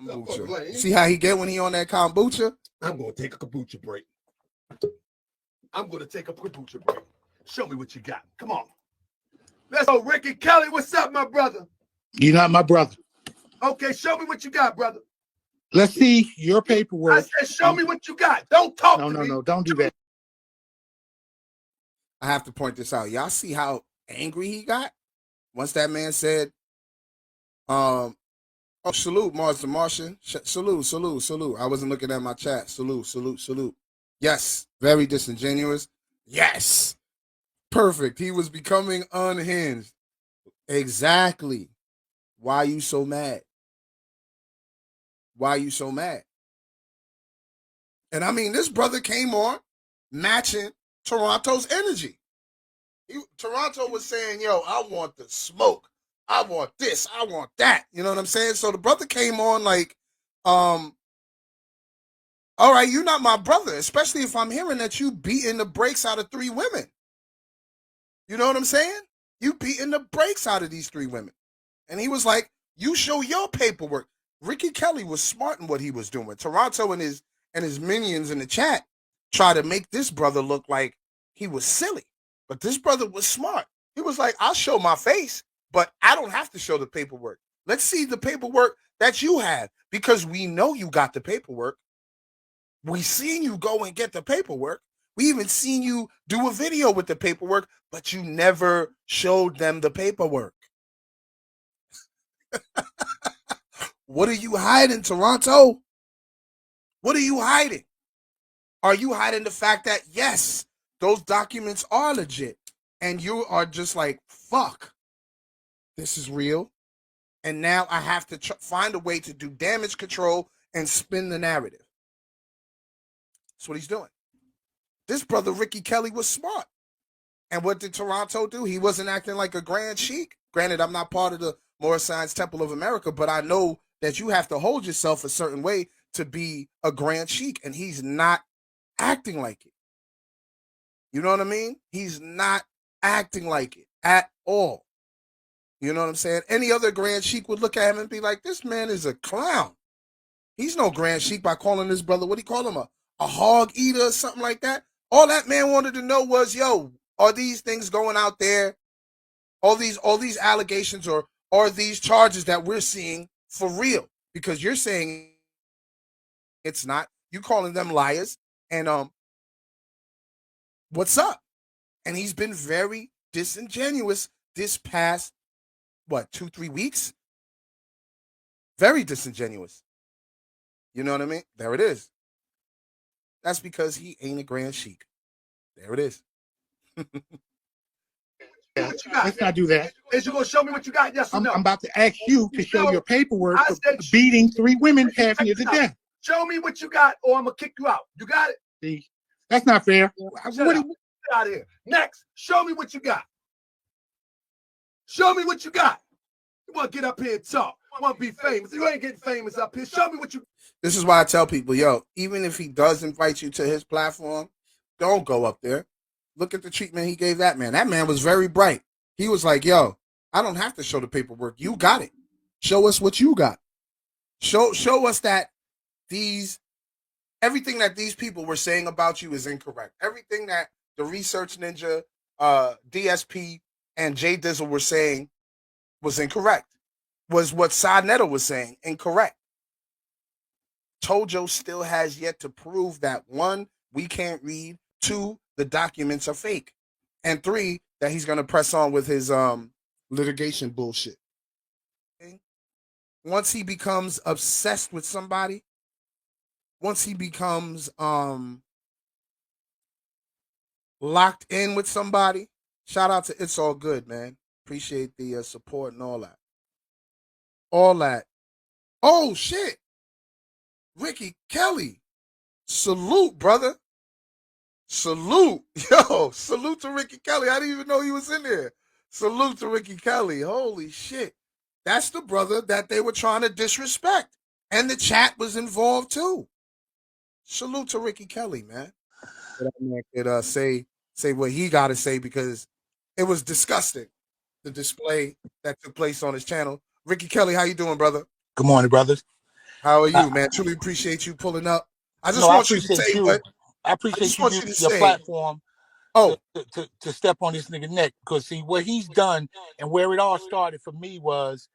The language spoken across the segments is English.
Kombucha. See how he get when he on that kombucha? I'm going to take a kombucha break. I'm going to take a kombucha break. Show me what you got. Come on. Let's go, Ricky Kelly. What's up, my brother? You're not my brother. Okay, show me what you got, brother. Let's see your paperwork. I said, show me what you got. Don't talk to me. No, don't do that. I have to point this out. Y'all see how angry he got once that man said, oh, salute, Mars the Martian. Salute. I wasn't looking at my chat. Salute. Yes, very disingenuous. Yes. Perfect. He was becoming unhinged. Exactly. Why are you so mad? Why are you so mad? And I mean, this brother came on matching Toronto's energy. Toronto was saying, yo, I want the smoke. I want this. I want that. You know what I'm saying? So the brother came on like, all right, you're not my brother, especially if I'm hearing that you beating the brakes out of 3 women. You know what I'm saying? You beating the brakes out of these 3 women. And he was like, you show your paperwork. Ricky Kelly was smart in what he was doing. Toronto and his minions in the chat try to make this brother look like he was silly. But this brother was smart. He was like, I'll show my face, but I don't have to show the paperwork. Let's see the paperwork that you have, because we know you got the paperwork. We seen you go and get the paperwork. We even seen you do a video with the paperwork, but you never showed them the paperwork. What are you hiding, Toronto? What are you hiding? Are you hiding the fact that, yes, those documents are legit, and you are just like, fuck, this is real, and now I have to find a way to do damage control and spin the narrative? That's what he's doing. This brother, Ricky Kelly, was smart. And what did Toronto do? He wasn't acting like a grand sheik. Granted, I'm not part of the Morris Science Temple of America, but I know that you have to hold yourself a certain way to be a grand sheik, and he's not acting like it. You know what I mean? He's not acting like it at all. You know what I'm saying? Any other grand sheik would look at him and be like, this man is a clown. He's no grand sheik by calling this brother, what do you call him, a hog eater or something like that? All that man wanted to know was, yo, are these things going out there? All these allegations or are these charges that we're seeing for real? Because you're saying it's not. You calling them liars. And what's up? And he's been very disingenuous this past, 2-3 weeks? Very disingenuous. You know what I mean? There it is. That's because he ain't a grand sheik. There it is. Let's not do that. Is you going to show me what you got? Yes or no? I'm about to ask you to show your paperwork for beating 3 women, half you to death. Show me what you got, or I'm going to kick you out. You got it? See, that's not fair. Get out of here. Next, show me what you got. Show me what you got. You want to get up here and talk. You want to be famous. You ain't getting famous up here. Show me what you got. This is why I tell people, yo, even if he does invite you to his platform, don't go up there. Look at the treatment he gave that man. That man was very bright. He was like, yo, I don't have to show the paperwork. You got it. Show us what you got. Show us that everything that these people were saying about you is incorrect. Everything that the Research Ninja, DSP, and Jay Dizzle were saying was incorrect. Was what Sa Neto was saying incorrect. Tojo still has yet to prove that 1, we can't read, 2, the documents are fake, and 3, that he's going to press on with his litigation bullshit. Okay? Once he becomes obsessed with somebody, once he becomes locked in with somebody, shout out to It's All Good, man. Appreciate the support and all that. All that. Oh, shit. Ricky Kelly. Salute, brother. Salute. Yo, salute to Ricky Kelly. I didn't even know he was in there. Salute to Ricky Kelly. Holy shit. That's the brother that they were trying to disrespect. And the chat was involved too. Salute to Ricky Kelly, man. That man could say what he got to say, because it was disgusting, the display that took place on his channel. Ricky Kelly, how you doing, brother? Good morning, brothers. How are you, man? Truly appreciate you pulling up. I just No, I want you to appreciate say you. what I I appreciate just you want you using to your say. platform Oh, to step on this nigga neck. Because see, what he's done and where it all started for me was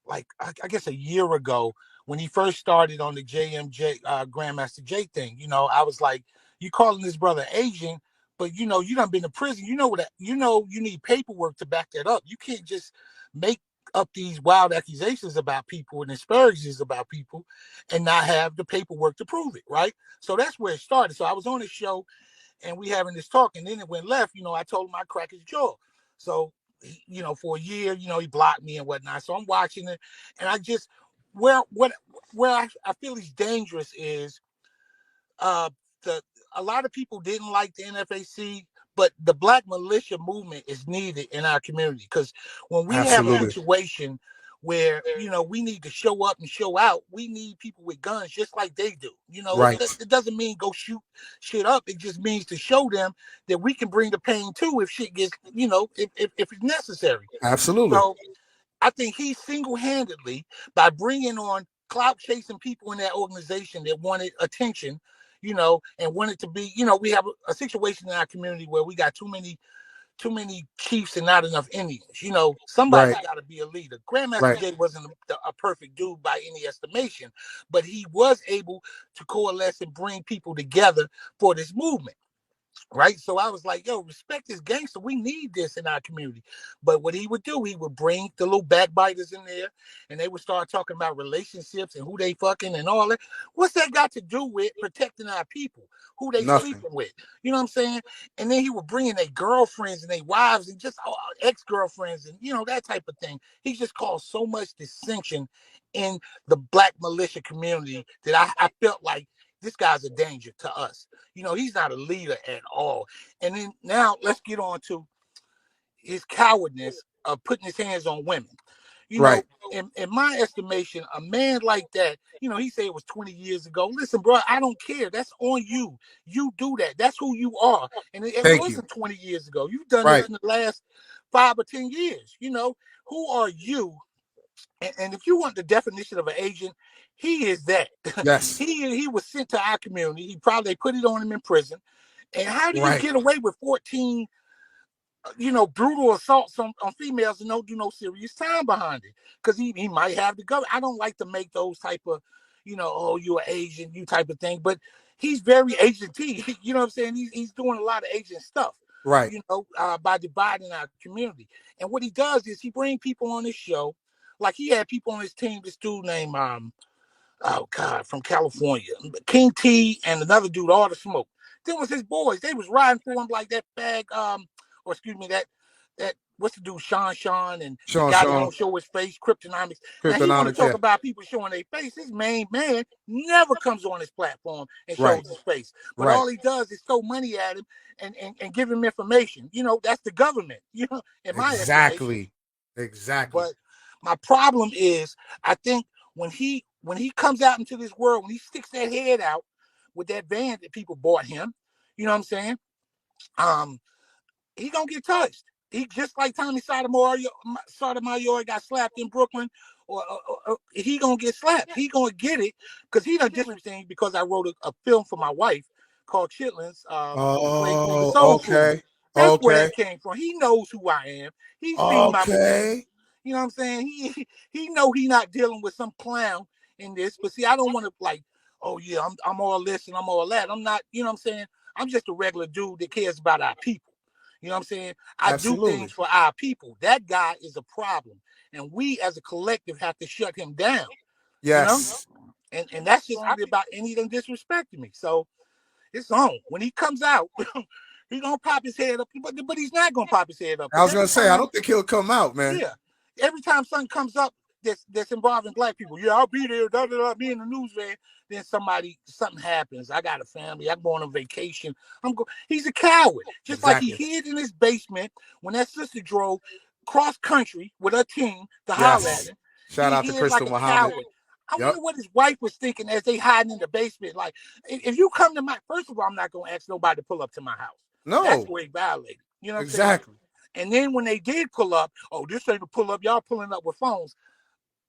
like I guess a year ago when he first started on the JMJ Grandmaster J thing. You know, I was like, you calling this brother Asian, but you know, you done been to prison. You know what? You know, you need paperwork to back that up. You can't just make up these wild accusations about people and aspersions about people and not have the paperwork to prove it, right? So that's where it started. So I was on the show and we having this talk, and then it went left. You know, I told him I crack his jaw. So, you know, for a year, you know, he blocked me and whatnot. So I'm watching it, and I just where I feel he's dangerous is uh the a lot of people didn't like the NFAC, but the black militia movement is needed in our community because when we have a absolutely. situation where you know we need to show up and show out, we need people with guns just like they do. You know, Right. it doesn't mean go shoot shit up. It just means to show them that we can bring the pain too if shit gets, you know, if it's necessary. Absolutely. So I think he single-handedly, by bringing on clout chasing people in that organization that wanted attention, you know, and wanted to be, you know, we have a situation in our community where we got too many chiefs and not enough Indians. You know, somebody's Right. got to be a leader. Grandmaster Right. Jay wasn't a perfect dude by any estimation, but he was able to coalesce and bring people together for this movement. Right. So I was like, yo, respect this gangster. We need this in our community. But what he would do, he would bring the little backbiters in there and they would start talking about relationships and who they fucking and all that. What's that got to do with protecting our people? Who they Nothing. sleeping with? You know what I'm saying? And then he would bring in their girlfriends and their wives and just ex-girlfriends and, you know, that type of thing. He just caused so much dissension in the black militia community that I felt like this guy's a danger to us. You know, he's not a leader at all. And then now let's get on to his cowardness of putting his hands on women. You Right. know, in my estimation, a man like that, you know, he said it was 20 years ago. Listen, bro, I don't care. That's on you. You do that. That's who you are. And it Thank you. wasn't 20 years ago. You've done this Right. in the last 5 or 10 years. You know, who are you? And if you want the definition of an agent, he is that. Yes. he was sent to our community. He probably put it on him in prison. And how do you Right. get away with 14, you know, brutal assaults on females and don't do no serious time behind it? Because he might have the government. I don't like to make those type of, you know, oh, you're Asian, you type of thing. But he's very agenty. You know what I'm saying? He's doing a lot of agent stuff, Right. you know, by dividing our community. And what he does is he brings people on his show. Like he had people on his team, this dude named oh God, from California, King T and another dude, all the smoke. Then was his boys. They was riding for him like that bag, or excuse me, that what's the dude, Sean, and the guy that Sean. don't show his face, Cryptonomics. Now he want to Cryptonomics. talk Yeah. about people showing their face. His main man never comes on his platform and Right. shows his face. But Right. all he does is throw money at him and give him information. You know, that's the government, you know, in my estimation. Exactly. But my problem is, I think when he comes out into this world, when he sticks that head out with that van that people bought him, you know what I'm saying? He gonna get touched. He just like Tommy Sotomayor got slapped in Brooklyn, or he gonna get slapped. He gonna get it because he done disrespect because I wrote a film for my wife called Chitlins, Enslaved Nigga Soul Food. Okay. That's where Okay. that came from. He knows who I am. He's seen my movies. Okay. You know what I'm saying? He know he not dealing with some clown in this. But see, I don't want to like, oh yeah, I'm all this and I'm all that. I'm not, you know what I'm saying? I'm just a regular dude that cares about our people. You know what I'm saying? I do Absolutely. things for our people. That guy is a problem. And we as a collective have to shut him down. You know? Yes. And that's just I about any of them disrespecting me. So it's on. When he comes out, he's gonna pop his head up, but he's not gonna pop his head up. I Because was gonna every say I time, don't think he'll come out, man. yeah, every time something comes up that's involving black people, yeah, I'll be there, be in the news, man. Then something happens. I got a family. I'm going on vacation. He's a coward. Just like he Exactly. hid in his basement when that sister drove cross country with her team to holler at Yes. him. Shout He out to hid like Crystal a Muhammad. coward. I Yep. wonder what his wife was thinking as they hiding in the basement. Like, if you come to my, first of all, I'm not going to ask nobody to pull up to my house. That's No. where he violated. You know what I'm saying? Exactly. And then when they did pull up, oh, this ain't a pull up. Y'all pulling up with phones.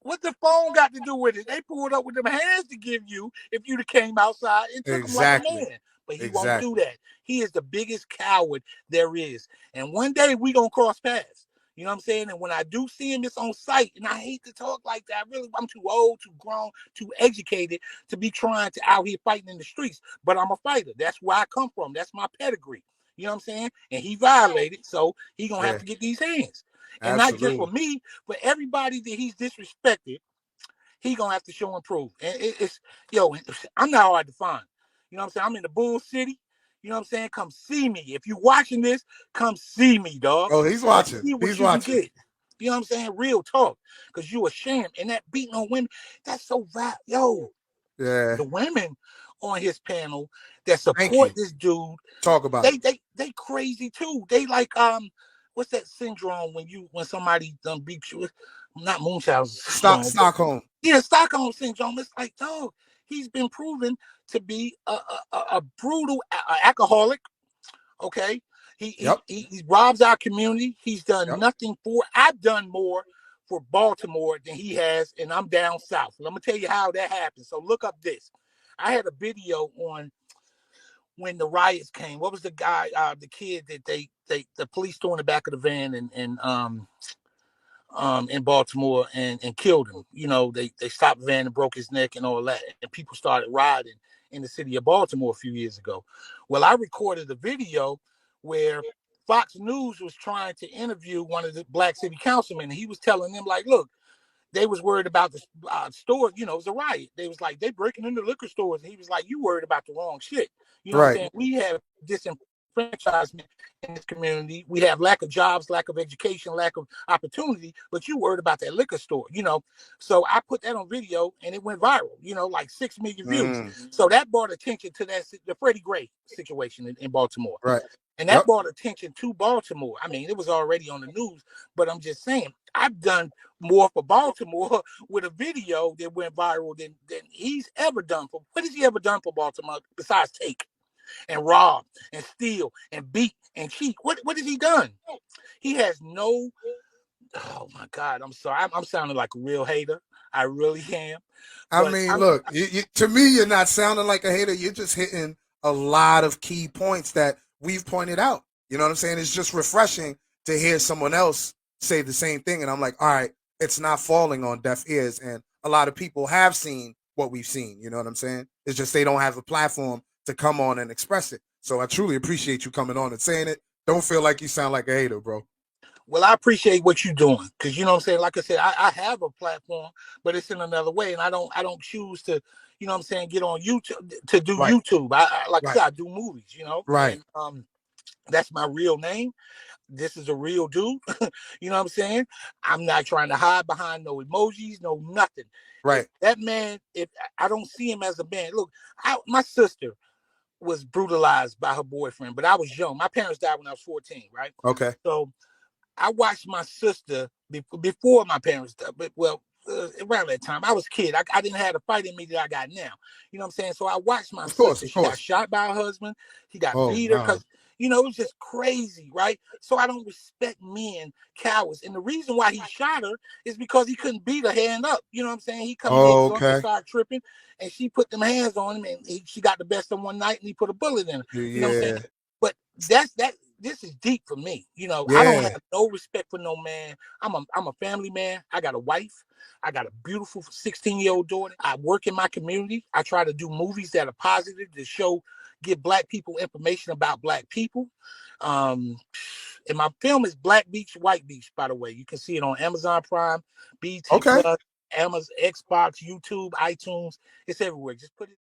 What the phone got to do with it? They pulled up with them hands to give you if you'd have came outside and took him like a man. But he won't do that. He is the biggest coward there is. And one day we gonna cross paths. You know what I'm saying? And when I do see him, it's on sight. And I hate to talk like that. I'm too old, too grown, too educated to be trying to out here fighting in the streets. But I'm a fighter. That's where I come from. That's my pedigree. You know what I'm saying? And he violated, so he gonna have to get these hands. And not just for me, but everybody that he's disrespected, he gonna have to show and prove. And I'm not hard to find. You know what I'm saying? I'm in the Bull City. You know what I'm saying? Come see me. If you're watching this, come see me, dog. Oh, he's watching. See what you can get. You know what I'm saying? Real talk. Because you a sham. And that beating on women, that's so bad. Yo. Yeah. The women on his panel that support this dude. Talk about they crazy too. They like what's that syndrome when somebody beats you? Not Munchausen. Stockholm. Yeah, Stockholm syndrome. It's like, dog, he's been proven to be a brutal alcoholic. Okay, he robs our community. He's done nothing for. I've done more for Baltimore than he has, and I'm down south. And I'm gonna tell you how that happened. So look up this. I had a video on when the riots came. What was the guy, the kid that the police threw in the back of the van in Baltimore and killed him. You know, they stopped the van and broke his neck and all that. And people started rioting in the city of Baltimore a few years ago. Well, I recorded a video where Fox News was trying to interview one of the black city councilmen. And he was telling them, like, look, they was worried about the stores. You know, it was a riot. They was like, they breaking into liquor stores. And he was like, you worried about the wrong shit. You know what I'm saying? We have disenfranchisement in this community. We have lack of jobs, lack of education, lack of opportunity, but you worried about that liquor store, you know? So I put that on video and it went viral, you know, like 6 million views. So that brought attention to the Freddie Gray situation in Baltimore. Right. And that brought attention to Baltimore. I mean, it was already on the news, but I'm just saying, I've done more for Baltimore with a video that went viral than he's ever done for. What has he ever done for Baltimore besides take and rob and steal and beat and cheat? What has he done? He has no. Oh my God! I'm sorry. I'm sounding like a real hater. I really am. I mean, look, to me, you're not sounding like a hater. You're just hitting a lot of key points that we've pointed out. You know what I'm saying? It's just refreshing to hear someone else say the same thing. And I'm like, all right, it's not falling on deaf ears. And a lot of people have seen what we've seen. You know what I'm saying? It's just they don't have a platform to come on and express it. So I truly appreciate you coming on and saying it. Don't feel like you sound like a hater, bro. Well, I appreciate what you're doing because, you know what I'm saying? Like I said, I have a platform, but it's in another way. And I don't choose to, you know what I'm saying, get on YouTube to do YouTube. I said, I do movies, you know? Right. And, that's my real name. This is a real dude. You know what I'm saying? I'm not trying to hide behind no emojis, no nothing. Right. If that man, if I don't see him as a man. Look, my sister was brutalized by her boyfriend, but I was young. My parents died when I was 14, right? Okay. So I watched my sister before my parents died, but around that time, I was a kid. I didn't have the fight in me that I got now. You know what I'm saying? So I watched my sister. She got shot by her husband. He got beat her because, you know, it was just crazy, right? So I don't respect men, cowards. And the reason why he shot her is because he couldn't beat her hand up. You know what I'm saying? He come in drunk and started tripping, and she put them hands on him, and she got the best of one night, and he put a bullet in her. You know what I'm saying? But this is deep for me. You know, I don't have no respect for no man. I'm a family man. I got a wife. I got a beautiful 16-year-old daughter. I work in my community. I try to do movies that are positive to give Black people information about Black people. And my film is Black Beach, White Beach, by the way. You can see it on Amazon Prime, BT Plus, Amazon, Xbox, YouTube, iTunes. It's everywhere. Just put it.